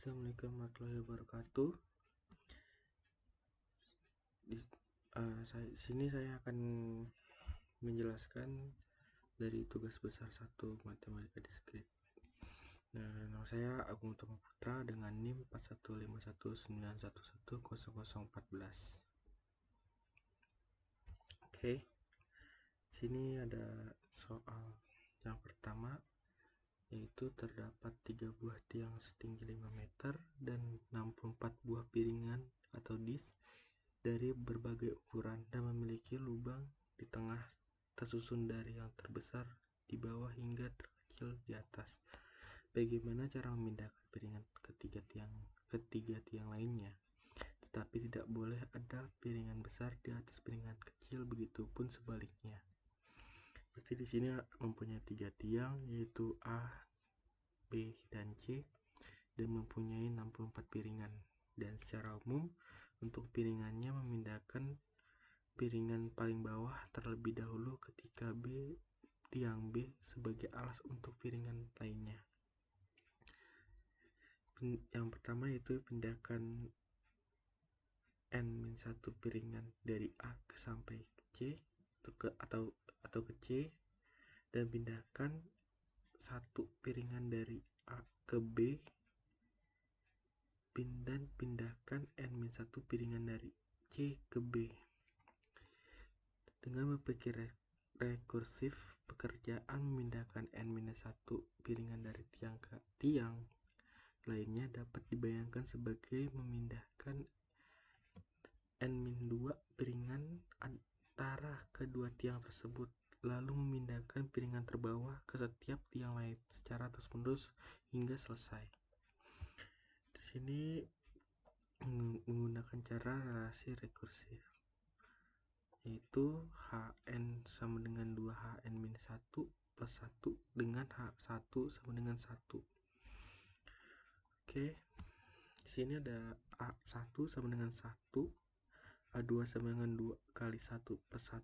Assalamualaikum warahmatullahi wabarakatuh. Sini saya akan menjelaskan dari tugas besar 1 matematika diskrit. Nama saya Agung Utama Putra dengan NIM 415191100014. Oke. Sini ada soal yang pertama, yaitu terdapat 3 buah tiang setinggi 5 meter dan 64 buah piringan atau disk dari berbagai ukuran dan memiliki lubang di tengah tersusun dari yang terbesar di bawah hingga terkecil di atas. Bagaimana cara memindahkan piringan ke tiga tiang lainnya? Tetapi tidak boleh ada piringan besar di atas piringan kecil, begitupun sebaliknya. Berarti di sini mempunyai 3 tiang, yaitu A, B, dan C, dan mempunyai 64 piringan. Dan secara umum untuk piringannya memindahkan piringan paling bawah terlebih dahulu ketika tiang B sebagai alas untuk piringan lainnya. Yang pertama yaitu pindahkan N-1 piringan dari A sampai C atau ke C, dan pindahkan 1 piringan dari A ke B, dan pindahkan N-1 piringan dari C ke B. Dengan berpikir rekursif, pekerjaan memindahkan N-1 piringan dari tiang ke tiang lainnya dapat dibayangkan sebagai memindahkan N-2 piringan antara kedua tiang tersebut, lalu memindahkan piringan terbawah ke setiap tiang lain secara terus-menerus hingga selesai. Di sini menggunakan cara relasi rekursif, yaitu Hn sama dengan 2Hn-1 plus 1 dengan H1 sama dengan 1. Oke, di sini ada A1 sama dengan 1, A2 sama dengan 2 kali 1 plus 1,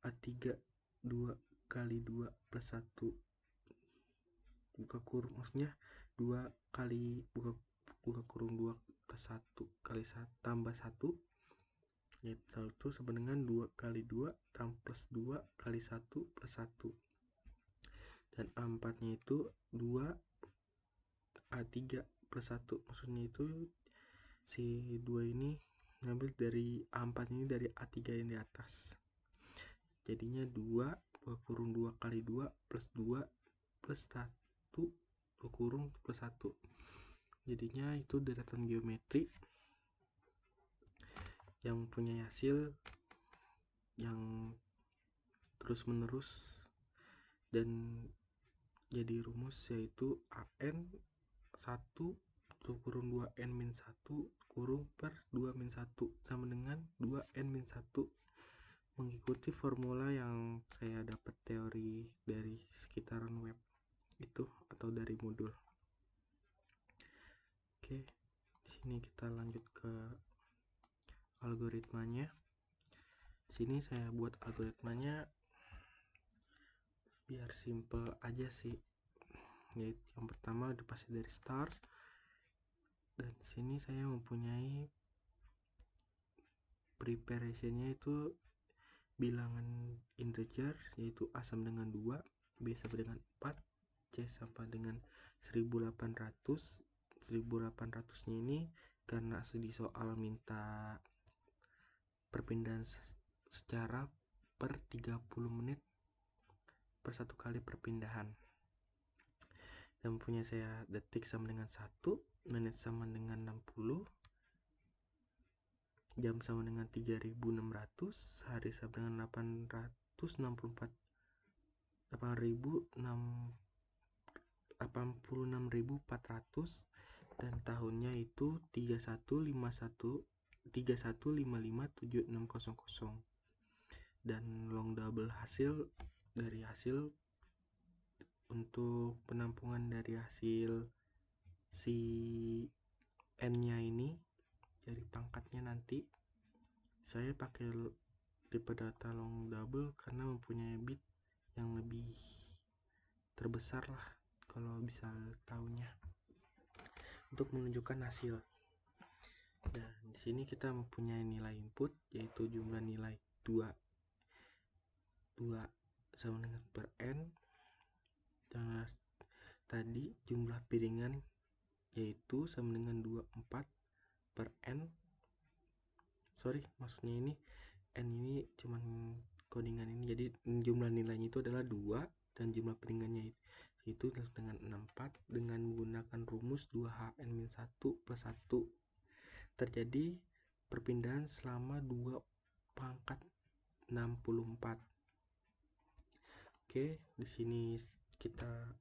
A3 2 kali 2 plus 1 buka kurung, maksudnya 2 kali buka kurung 2 plus 1 kali 1 tambah 1, yaitu sama dengan 2 kali 2 plus 2 kali 1 plus 1. Dan A4 nya itu 2 A3 plus 1, maksudnya itu si 2 ini ngambil dari A4 ini dari A3 yang di atas, jadinya 2 buka kurung 2 kali 2 plus 2 plus 1 buka kurung plus 1, jadinya itu deretan geometri yang punya hasil yang terus menerus dan jadi rumus, yaitu AN 1 kurung 2N-1 kurung per 2-1 sama dengan 2N-1, mengikuti formula yang saya dapat teori dari sekitaran web itu atau dari modul. Oke, sini kita lanjut ke algoritmanya. Sini saya buat algoritmanya biar simple aja sih. Yaitu yang pertama udah pasti dari start, dan sini saya mempunyai preparationnya itu bilangan integer, yaitu A sama dengan 2, B sama dengan 4, C sama dengan 1800. 1800 nya ini karena di soal minta perpindahan secara per 30 menit per 1 kali perpindahan. Dan punya saya detik sama dengan 1, menit sama dengan 60, jam sama dengan 3600, hari sama dengan 86.400, dan tahunnya itu 31557600, dan long double hasil dari hasil untuk penampungan dari hasil si n nya ini dari pangkatnya nanti saya pakai tipe data long double karena mempunyai bit yang lebih terbesar lah kalau bisa tahunya. untuk menunjukkan hasil. Nah, di sini kita mempunyai nilai input yaitu jumlah nilai 2 sama dengan per n. Dan tadi jumlah piringan yaitu sama dengan 24 per n. Maksudnya ini n ini cuman codingan ini, jadi jumlah nilainya itu adalah 2 dan jumlah piringannya itu dengan 64 dengan menggunakan rumus 2hn-1 plus 1. Terjadi perpindahan selama 2 pangkat 64. Oke, di sini kita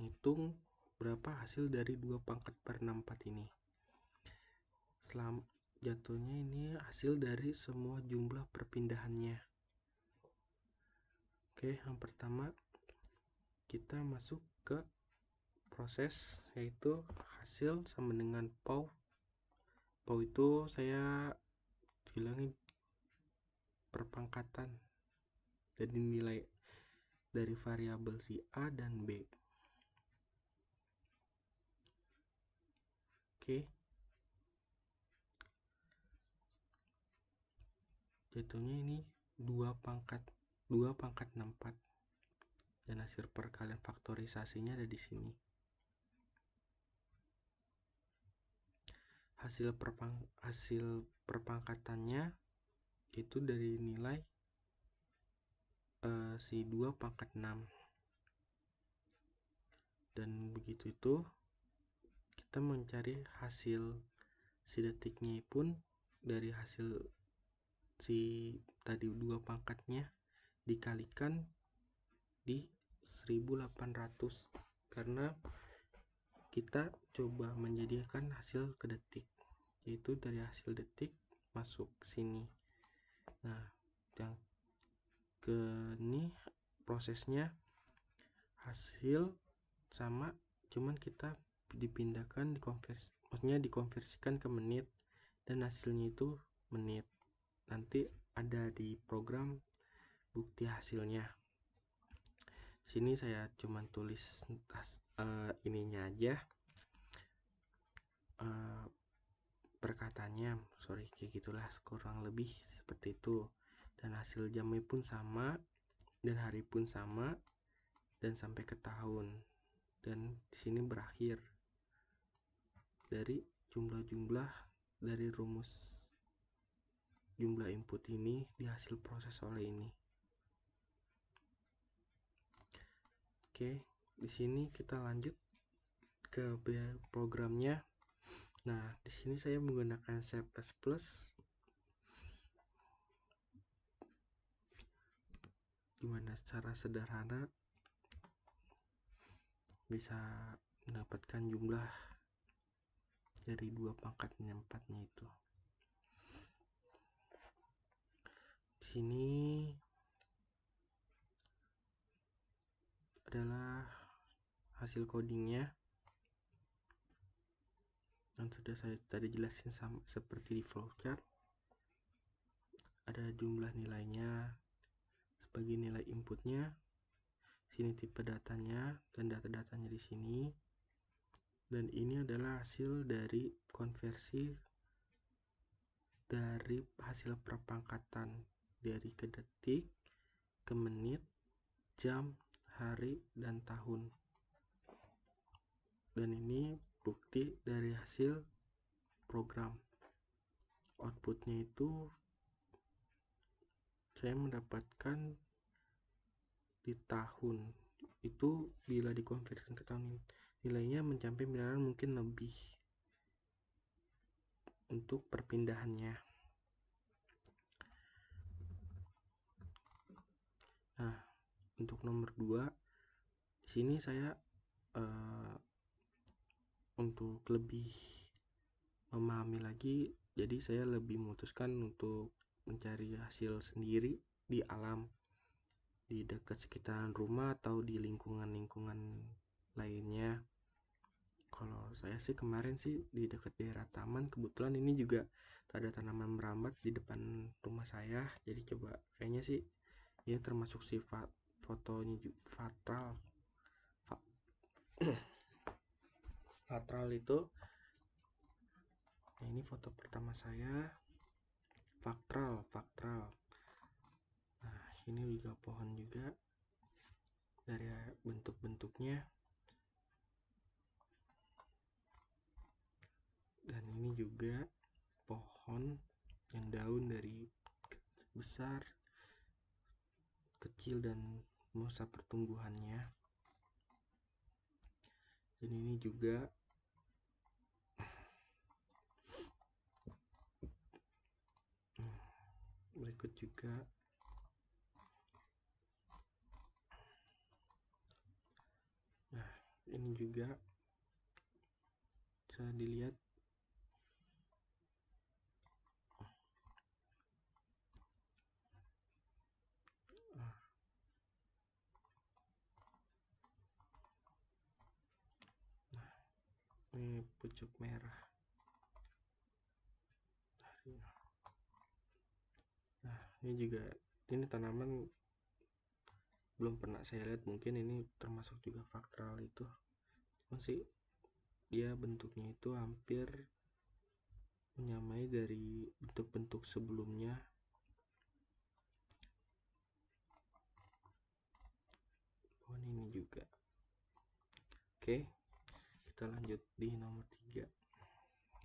hitung berapa hasil dari 2 pangkat per 64 ini. Jatuhnya ini hasil dari semua jumlah perpindahannya. Oke, yang pertama kita masuk ke proses, yaitu hasil sama dengan POW. POW itu saya bilangin perpangkatan dari nilai dari variabel si A dan B. Oke, jatuhnya ini 2 pangkat 64 dan hasil perkalian faktorisasinya ada di sini. Hasil perpangkatannya itu dari nilai si 2 pangkat 6, dan begitu itu kita mencari hasil si detiknya pun dari hasil si tadi 2 pangkatnya dikalikan di 1800, karena kita coba menjadikan hasil ke detik, yaitu dari hasil detik masuk sini. Nah, yang ke ini prosesnya hasil sama, cuman kita dipindahkan dikonversikan ke menit dan hasilnya itu menit. Nanti ada di program bukti hasilnya. Sini saya cuman tulis ininya aja, perkataannya, kayak gitulah, kurang lebih seperti itu. Dan hasil jamnya pun sama dan hari pun sama dan sampai ke tahun. Dan di sini berakhir dari jumlah-jumlah dari rumus jumlah input ini di hasil proses oleh ini. Oke, di sini kita lanjut ke programnya. Nah, di sini saya menggunakan C++. Gimana secara sederhana bisa mendapatkan jumlah dari 2 pangkat 64-nya itu. Di sini adalah hasil codingnya yang sudah saya tadi jelasin sama seperti di flowchart. Ada jumlah nilainya sebagai nilai inputnya, sini tipe datanya dan data-datanya di sini, dan ini adalah hasil dari konversi dari hasil perpangkatan dari ke detik, ke menit, jam, hari, dan tahun. Dan ini bukti dari hasil program. Outputnya itu saya mendapatkan di tahun itu, bila dikonversikan ke tahun nilainya mencapai miliaran, mungkin lebih untuk perpindahannya. Nah, untuk nomor 2 di sini saya untuk lebih memahami lagi, jadi saya lebih memutuskan untuk mencari hasil sendiri di alam, di dekat sekitaran rumah atau di lingkungan-lingkungan lainnya. Kalau saya sih kemarin sih di dekat daerah taman, kebetulan ini juga ada tanaman merambat di depan rumah saya, jadi coba kayaknya sih ya termasuk sifat fotonya fatral. Fatral itu Nah, ini foto pertama saya, faktral. Nah, ini juga pohon juga, dari bentuk-bentuknya. Dan ini juga pohon yang daun dari besar, kecil, dan masa pertumbuhannya. Dan ini juga berikut juga. Nah, ini juga bisa dilihat. Nah, ini pucuk merah. Nah, ini juga, ini tanaman belum pernah saya lihat, mungkin ini termasuk juga faktral itu. Masih dia bentuknya itu hampir menyamai dari bentuk-bentuk sebelumnya. Pohon ini juga. Oke, kita lanjut di nomor 3.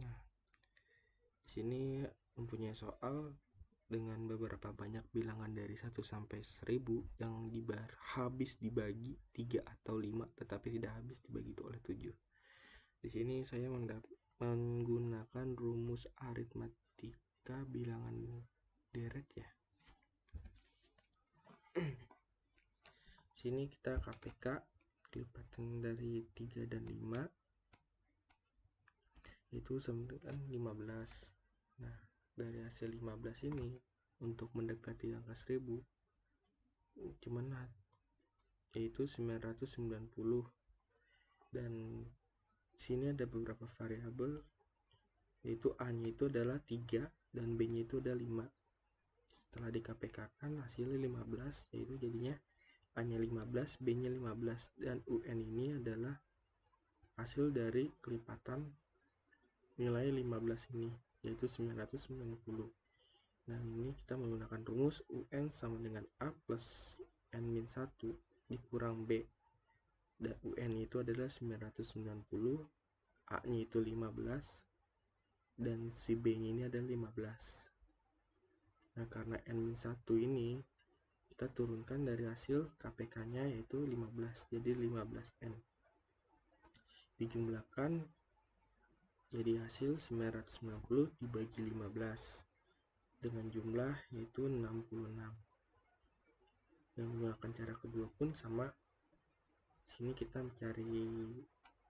Nah, di sini mempunyai soal dengan beberapa banyak bilangan dari 1 sampai 1000 yang habis dibagi 3 atau 5 tetapi tidak habis dibagi oleh 7. Di sini saya menggunakan rumus aritmatika bilangan deret ya. Sini kita KPK kelipatan dari 3 dan 5 itu sama dengan 15. Nah, dari hasil 15 ini untuk mendekati angka 1000 cuman yaitu 990. Dan sini ada beberapa variabel, yaitu A-nya itu adalah 3 dan B-nya itu ada 5. Setelah di KPK-kan hasilnya 15, yaitu jadinya A-nya 15, B-nya 15, dan UN ini adalah hasil dari kelipatan nilai 15 ini, yaitu 990. Nah, ini kita menggunakan rumus UN sama dengan A plus N-1 dikurang B. Dan UN itu adalah 990, A-nya itu 15, dan si B-nya ini adalah 15. Nah, karena N-1 ini kita turunkan dari hasil KPK-nya yaitu 15, jadi 15N. Dijumlahkan jadi hasil 990 dibagi 15 dengan jumlah yaitu 66. Dan menggunakan cara kedua pun sama. Sini kita mencari,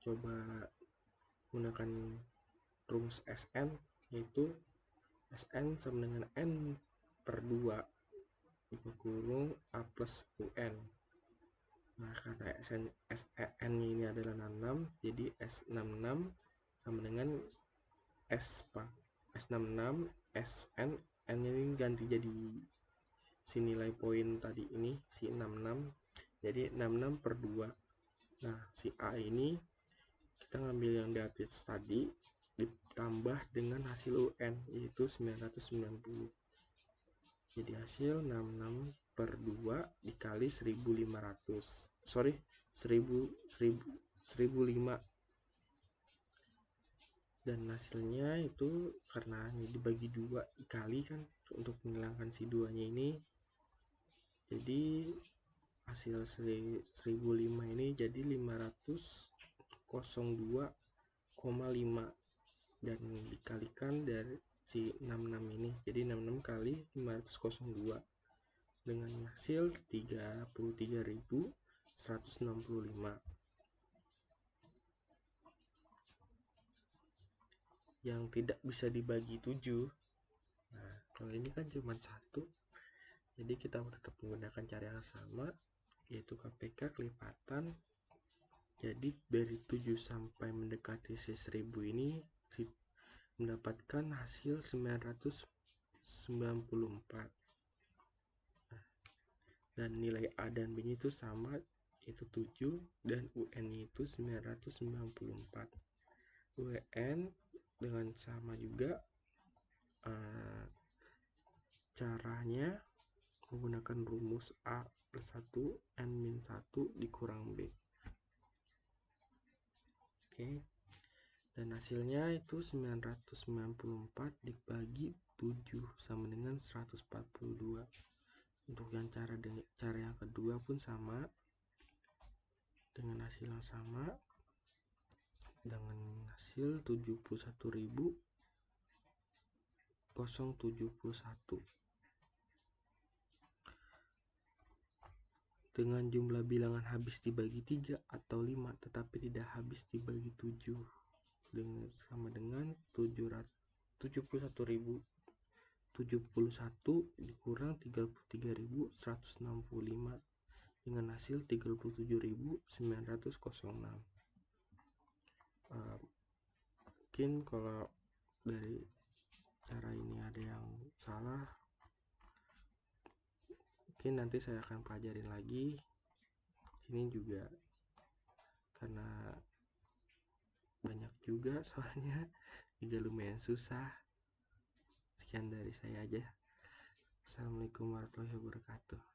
coba menggunakan rumus SN, yaitu SN sama dengan N per 2 buka kurung A plus UN. Nah, karena SN ini adalah 66, jadi S66 sama dengan S66 SN, N ini ganti jadi si nilai poin tadi ini, si 66, jadi 66 per 2. Nah, si A ini kita ngambil yang di atas tadi ditambah dengan hasil UN yaitu 990. Jadi hasil 66 per 2 dikali 1500. 1005. Dan hasilnya itu karena ini dibagi 2 dikali kan untuk menghilangkan si 2-nya ini. Jadi hasil 1005 ini jadi 502,5 dan dikalikan dari si 66 ini, jadi 66 kali 502 dengan hasil 33.165 yang tidak bisa dibagi 7. Nah, kalau ini kan cuma 1, jadi kita tetap menggunakan cara yang sama, yaitu KPK kelipatan. Jadi dari 7 sampai mendekati si 1000 ini mendapatkan hasil 994. Dan nilai A dan B nya itu sama, itu 7, dan UN itu 994. UN dengan sama juga caranya menggunakan rumus A plus 1 N min 1 dikurang B. Oke. Dan hasilnya itu 994 dibagi 7 sama dengan 142. Untuk yang cara yang kedua pun sama, dengan hasil yang sama, dengan hasil 71.071. Dengan jumlah bilangan habis dibagi 3 atau 5 tetapi tidak habis dibagi 7 sama dengan 71.071 dikurang 33.165 dengan hasil 37.906. Mungkin kalau dari cara ini ada yang salah, mungkin nanti saya akan pelajarin lagi. Sini juga karena banyak juga soalnya, juga lumayan susah. Sekian dari saya aja. Assalamualaikum warahmatullahi wabarakatuh.